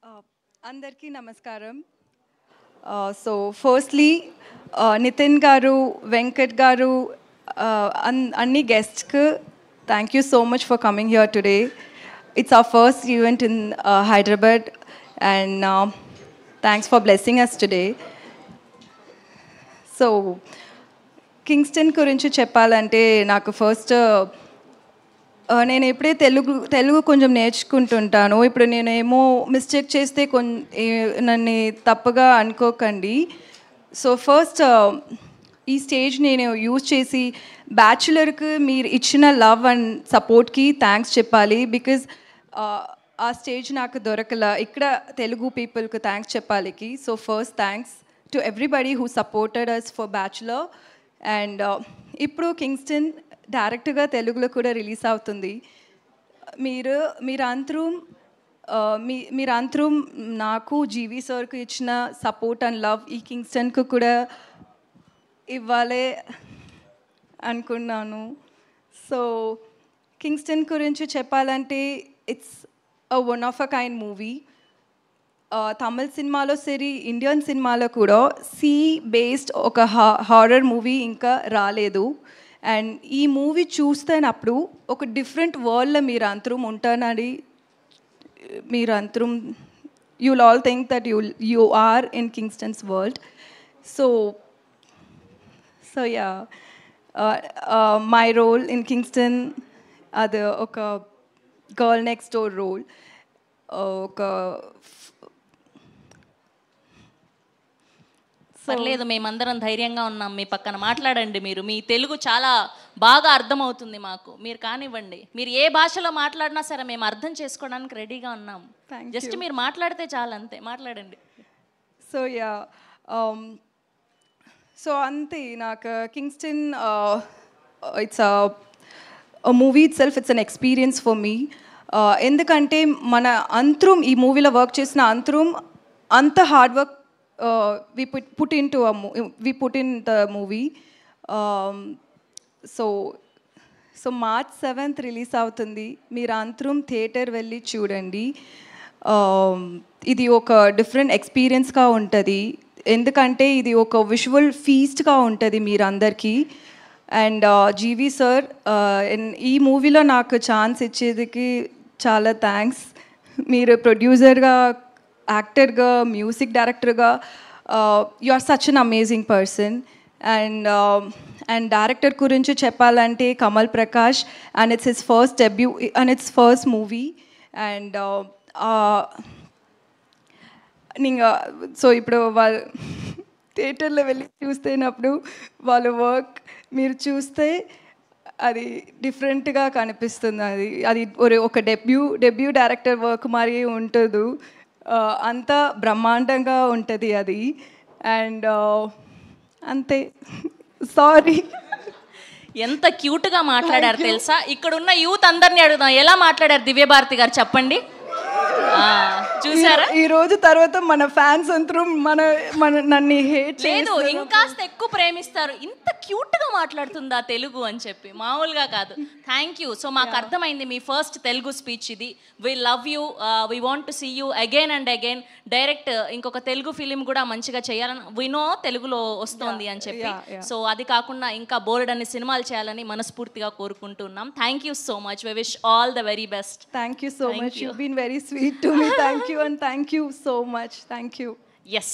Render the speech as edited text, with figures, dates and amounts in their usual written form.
Uh, అందరికీ నమస్కారం. So firstly Nitin గారు, వెంకట్ గారు, అన్ని గెస్ట్స్కి thank you so much for coming here today. It's our first event in Hyderabad and thanks for blessing us today. So Kingston గురించి చెప్పాలంటే నాకు ఫస్ట్ నేను ఎప్పుడే తెలుగు కొంచెం నేర్చుకుంటుంటాను. ఇప్పుడు నేనేమో మిస్టేక్ చేస్తే నన్ను తప్పుగా అనుకోకండి. సో ఫస్ట్ ఈ స్టేజ్ నేను యూజ్ చేసి బ్యాచులర్కి మీరు ఇచ్చిన లవ్ అండ్ సపోర్ట్కి థ్యాంక్స్ చెప్పాలి. బికాజ్ ఆ స్టేజ్ నాకు దొరకల. ఇక్కడ తెలుగు పీపుల్కి థ్యాంక్స్ చెప్పాలికి. So first thanks to everybody who supported us for Bachelor. అండ్ ఇప్పుడు కింగ్స్టన్ డైరెక్ట్గా తెలుగులో కూడా రిలీజ్ అవుతుంది. మీరందరూ నాకు జీవి సార్కి ఇచ్చిన సపోర్ట్ అండ్ లవ్ ఈ కింగ్స్టన్కు కూడా ఇవ్వాలి అనుకున్నాను. సో కింగ్స్టన్ గురించి చెప్పాలంటే it's one of a kind movie. తమిళ సినిమాలో సరి, ఇండియన్ సినిమాలో కూడా సీ బేస్డ్ ఒక హారర్ మూవీ ఇంకా రాలేదు. అండ్ ఈ మూవీ చూస్తున్నప్పుడు ఒక డిఫరెంట్ వరల్డ్లో మీరు అందరం ఉంటానని you will all think that you are in Kingston's world. So yeah, my role in Kingston అది ఒక గర్ల్ నెక్స్ట్ డోర్ రోల్. ఒక పర్లేదు, మేమందరం ధైర్యంగా ఉన్నాం. మీ పక్కన మాట్లాడండి. మీరు మీ తెలుగు చాలా బాగా అర్థమవుతుంది మాకు. మీరు కానివ్వండి, మీరు ఏ భాషలో మాట్లాడినా సరే మేము అర్థం చేసుకోవడానికి రెడీగా ఉన్నాం. జస్ట్ మీరు మాట్లాడితే చాలు, అంతే. మాట్లాడండి. సో యా, సో అంతే. నాకు Kingston it's movie it self, it's an experience for me. ఎందుకంటే మన అంతరం ఈ మూవీలో వర్క్ చేసిన అంతరం అంత hard work we put in the movie. So March 7th release అవుతుంది. మీరు అందరం థియేటర్ వెళ్ళి చూడండి. ఇది ఒక డిఫరెంట్ ఎక్స్పీరియన్స్గా ఉంటుంది. ఎందుకంటే ఇది ఒక విజువల్ ఫీస్ట్గా ఉంటుంది మీరందరికీ. అండ్ జీవి సార్ ఈ మూవీలో నాకు ఛాన్స్ ఇచ్చేదికి చాలా థ్యాంక్స్. మీరు ప్రొడ్యూసర్గా, యాక్టర్గా, మ్యూజిక్ డైరెక్టర్గా you are such an amazing person. And director గురించి చెప్పాలంటే Kamal Prakash, and it's his first debut and it's first movie. And so ఇప్పుడు వాళ్ళు థియేటర్లో వెళ్ళి చూస్తున్నప్పుడు వాళ్ళ వర్క్ మీరు చూస్తే అది డిఫరెంట్గా కనిపిస్తుంది. అది ఒక డెబ్యూ డైరెక్టర్ వర్క్ మరి ఉంటుంది. అంత బ్రహ్మాండంగా ఉంటుంది అది. అండ్ అంతే. సారీ. ఎంత క్యూట్గా మాట్లాడారు తెలుసా. ఇక్కడున్న యూత్ అందరినీ అడుగుదాం, ఎలా మాట్లాడారు దివ్యభారతి గారు చెప్పండి. చూసారా, ఈ రోజు తర్వాత మన ఫ్యాన్స్ అందరూ నన్ను హేట్ లేదు, ఇంకాస్త ఎక్కువ ప్రేమిస్తారు. ఇంత క్యూట్ గా మాట్లాడుతుందా తెలుగు అని చెప్పి, మామూలుగా కాదు. Thank you. సో మాకు అర్థమైంది మీ ఫస్ట్ తెలుగు స్పీచ్ ఇది. We love you, we want to see you again and again. Direct ఇంకొక తెలుగు ఫిలిం కూడా మంచిగా చేయాలని వి నో తెలుగులో వస్తుంది అని చెప్పి. సో అది కాకుండా ఇంకా బోల్డ్ అన్ని సినిమాలు చేయాలని మనస్ఫూర్తిగా కోరుకుంటున్నాం. Thank you so much. We wish all the very best. Thank you so much. You been very sweet to me. Thank you and thank you so much. Thank you. Yes.